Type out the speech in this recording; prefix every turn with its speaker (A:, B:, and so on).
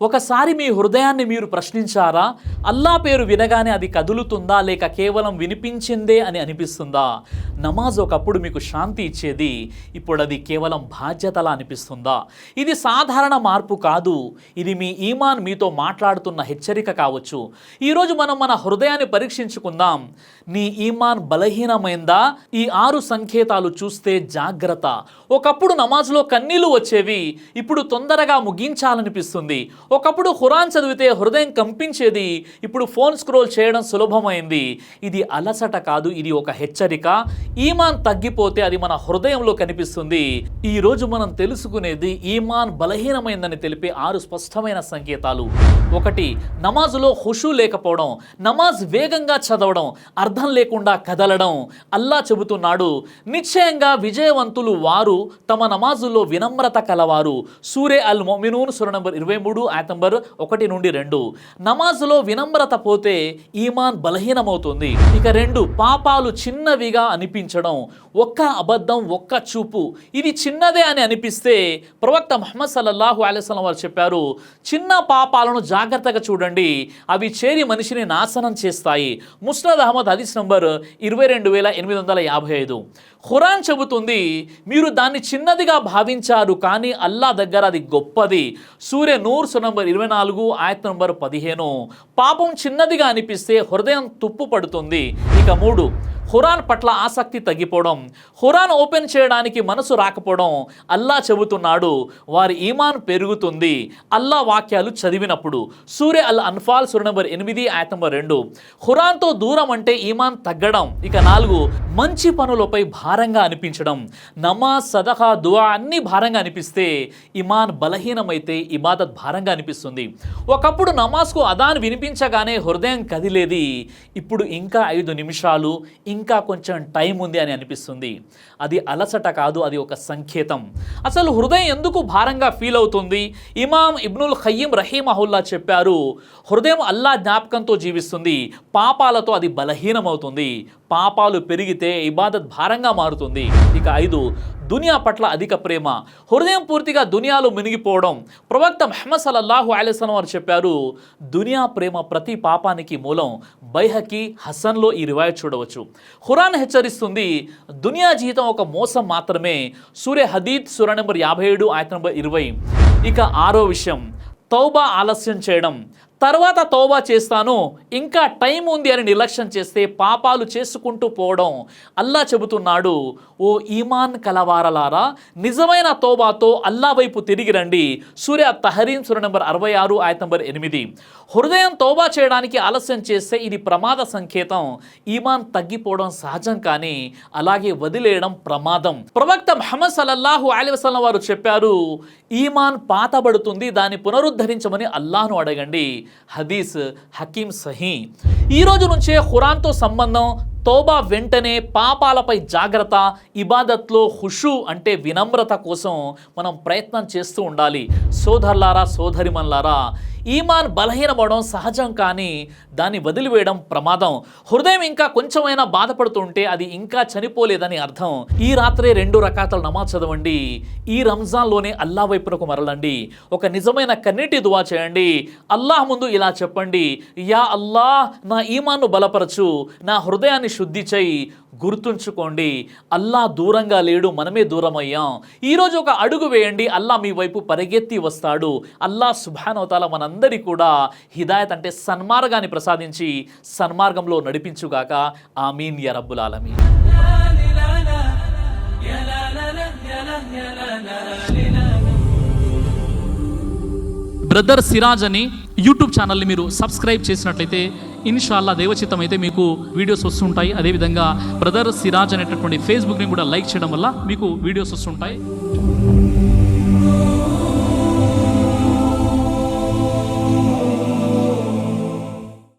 A: ఒకసారి మీ హృదయాన్ని మీరు ప్రశ్నించారా? అల్లా పేరు వినగానే అది కదులుతుందా, లేక కేవలం వినిపించిందే అని అనిపిస్తుందా? నమాజ్ ఒకప్పుడు మీకు శాంతి ఇచ్చేది, ఇప్పుడు అది కేవలం బాధ్యతలా అనిపిస్తుందా? ఇది సాధారణ మార్పు కాదు, ఇది మీ ఈమాన్ మీతో మాట్లాడుతున్న హెచ్చరిక కావచ్చు. ఈరోజు మనం మన హృదయాన్ని పరీక్షించుకుందాం. నీ ఈమాన్ బలహీనమైందా? ఈ 6 సంకేతాలు చూస్తే జాగ్రత్త. ఒకప్పుడు నమాజ్లో కన్నీళ్లు వచ్చేవి, ఇప్పుడు తొందరగా ముగించాలనిపిస్తుంది. ఒకప్పుడు ఖురాన్ చదివితే హృదయం కంపించేది, ఇప్పుడు ఫోన్ స్క్రోల్ చేయడం సులభమైంది. ఇది అలసట కాదు, ఇది ఒక హెచ్చరిక. ఈమాన్ తగ్గిపోతే అది మన హృదయంలో కనిపిస్తుంది. ఈరోజు మనం తెలుసుకునేది ఈమాన్ బలహీనమైందని తెలిపే 6 స్పష్టమైన సంకేతాలు. 1. నమాజులో ఖుషూ లేకపోవడం. నమాజ్ వేగంగా చదవడం, అర్థం లేకుండా కదలడం. అల్లా చెబుతున్నాడు, నిశ్చయంగా విజయవంతులు వారు తమ నమాజుల్లో వినమ్రత కలవారు. సూరే అల్ ముమినూన్ సూర నంబర్ 23 ఆయత నంబర్ 1 నుండి 2. నమాజులో వినమ్రత పోతే ఈమాన్ బలహీనమవుతుంది. ఇక 2, పాపాలు చిన్నవిగా అనిపించడం. ఒక్క అబద్ధం, ఒక్క చూపు, ఇది చిన్నదే అని అనిపిస్తే ప్రవక్త ముహమ్మద్ సల్లల్లాహు అలైహి వసల్లం వారు చెప్పారు, చిన్న పాపాలను జాగ్రత్తగా చూడండి, అవి చేరి మనిషిని నాశనం చేస్తాయి. ముస్నద్ అహ్మద్ హదీస్ నంబర్ 22855. ఖురాన్ చెబుతుంది, మీరు దాన్ని చిన్నదిగా భావించారు, కానీ అల్లా దగ్గర అది గొప్పది. సూరే నూర్ సూర నంబర్ 24 ఆయత నంబర్ 15. పాపం చిన్నదిగా అనిపిస్తే హృదయం తుప్పు పడుతుంది. ఇక 3, ఖురాన్ పట్ల ఆసక్తి తగ్గిపోవడం. ఖురాన్ ఓపెన్ చేయడానికి మనసు రాకపోవడం. అల్లా చెబుతున్నాడు, వారి ఈమాన్ పెరుగుతుంది అల్లా వాక్యాలు చదివినప్పుడు. సూరే అల్ అన్ఫాల్ సూర నంబర్ 8 ఆయత నంబర్ 2. ఖురాన్తో దూరం అంటే ఈమాన్ తగ్గడం. ఇక 4, మంచి పనులపై భారంగా అనిపించడం. నమాజ్, సదఖా, దుఆ అన్ని భారంగా అనిపిస్తే ఈమాన్ బలహీనమైతే ఇబాదత్ భారంగా అనిపిస్తుంది. ఒకప్పుడు నమాజ్కు అదాన్ వినిపించగానే హృదయం కదిలేది, ఇప్పుడు ఇంకా 5 నిమిషాలు, ఇంకా కొంచెం టైం ఉంది అని అనిపిస్తుంది. అది అలసట కాదు, అది ఒక సంకేతం. అసలు హృదయం ఎందుకు భారంగా ఫీల్ అవుతుంది? ఇమాం ఇబ్నుల్ ఖయ్యిమ్ రహీమహుల్లా చెప్పారు, హృదయం అల్లా జ్ఞాపకంతో జీవిస్తుంది, పాపాలతో అది బలహీనమవుతుంది. పాపాలు పెరిగితే ఇబాదత్ భారంగా మారుతుంది. ఇక 5, దునియా పట్ల అధిక ప్రేమ. హృదయం పూర్తిగా దునియాలో మునిగిపోవడం. ప్రవక్త ముహమ్మద్ సల్లల్లాహు అలైహి వసల్లం వారు చెప్పారు, దునియా ప్రేమ ప్రతి పాపానికి మూలం. బైహకి, హసన్లో ఈ రివాయత్ చూడవచ్చు. ఖురాన్ హెచ్చరిస్తుంది, దునియా జీవితం ఒక మోసం మాత్రమే. సూరే హదీద్ సూర నంబర్ 57 ఆయత నంబర్ 20. ఇక 6వ విషయం, తౌబా ఆలస్యం చేయడం. తర్వాత తౌబా చేస్తాను, ఇంకా టైం ఉంది అని నిర్లక్ష్యం చేస్తే పాపాలు చేసుకుంటూ పోవడం. అల్లా చెబుతున్నాడు, ఓ ఈమాన్ కలవారలారా, నిజమైన తౌబాతో అల్లా వైపు తిరిగి రండి. సూరే అతహరీం సూర నంబర్ 66 ఆయత నంబర్ 8. హృదయం తౌబా చేయడానికి ఆలస్యం చేస్తే ఇది ప్రమాద సంకేతం. ఈమాన్ తగ్గిపోవడం సహజం, కానీ అలాగే వదిలేయడం ప్రమాదం. ప్రవక్త ముహమ్మద్ సల్లల్లాహు అలైహి వసల్లం వారు చెప్పారు, ఈమాన్ పాతబడుతుంది, దాన్ని పునరుద్ధరించమని అల్లాహ్ను అడగండి. హదీస్ హకీం సహీ. ఈ రోజు నుంచే ఖురాన్తో సంబంధం, తౌబా వెంటనే, పాపాలపై జాగ్రత్త, ఇబాదత్లో ఖుషూ అంటే వినమ్రత కోసం మనం ప్రయత్నం చేస్తూ ఉండాలి. సోదరులారా, సోదరిమన్లారా, ఈమాన్ బలహీనపడడం సహజం, కానీ దాన్ని వదిలివేయడం ప్రమాదం. హృదయం ఇంకా కొంచెమైనా బాధపడుతుంటే అది ఇంకా చనిపోలేదని అర్థం. ఈ రాత్రే 2 రకాతుల నమాజ్ చదవండి. ఈ రంజాన్లోనే అల్లా వైపునకు మరలండి. ఒక నిజమైన కన్నీటి దువా చేయండి. అల్లాహ్ ముందు ఇలా చెప్పండి, యా అల్లాహ్, నా ఈమాన్ను బలపరచు, నా హృదయాన్ని శుద్ధి చేయి. గుర్తుంచుకోండి, అల్లా దూరంగా లేడు, మనమే దూరం అయ్యాం. ఈరోజు ఒక అడుగు వేయండి, అల్లా మీ వైపు పరిగెత్తి వస్తాడు. అల్లా సుబ్హానహు వ తఆలా మనందరికీ కూడా హిదాయత్ అంటే సన్మార్గాన్ని ప్రసాదించి సన్మార్గంలో నడిపించుగాక. ఆమీన్ యా రబ్బుల్ ఆలమీన్. బ్రదర్ సిరాజ్ అని యూట్యూబ్ ఛానల్ని మీరు సబ్స్క్రైబ్ చేసినట్లయితే ఇన్షాల్లా దైవచిత్తం అయితే మీకు వీడియోస్ వస్తుంటాయి. అదేవిధంగా బ్రదర్ సిరాజ్ అనేటటువంటి ఫేస్బుక్ని కూడా లైక్ చేయడం వల్ల మీకు వీడియోస్ వస్తుంటాయి.